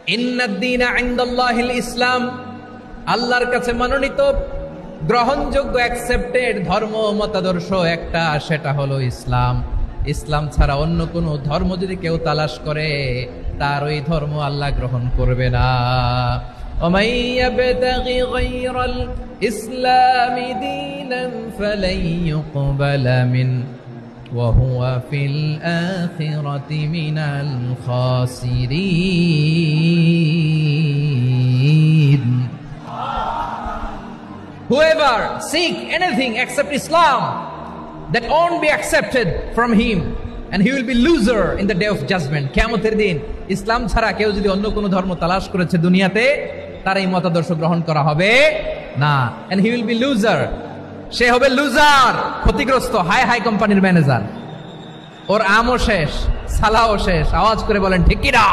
ইন্নাদ-দীনা ইনদাল্লাহিল ইসলাম, আল্লাহর কাছে মনোনীত গ্রহণযোগ্য অ্যাকসেপ্টেড ধর্ম মতাদর্শ একটা, সেটা হলো ইসলাম। ইসলাম ছাড়া অন্য কোন ধর্ম যদি কেউ তালাশ করে, তার ওই ধর্ম আল্লাহ গ্রহণ করবে না। ومن يبتغي غير الإسلام دينا فلن يقبل منه وهو في الآخرة من الخاسرين. Whoever seek anything except Islam, that won't be accepted from him, and he will be loser in the day of judgment. কিয়ামতের দিন ইসলাম ছাড়া কেউ যদি অন্য কোনো ধর্ম তালাশ করেছে দুনিয়াতে, তার এই মতাদর্শ গ্রহণ করা হবে না, and he will be loser. সে হবে লুজার, ক্ষতিগ্রস্ত, হাই হাই কোম্পানির ম্যানেজার। ওর আমও শেষ, সালাও শেষ। আওয়াজ করে বলেন ঠিক কিনা?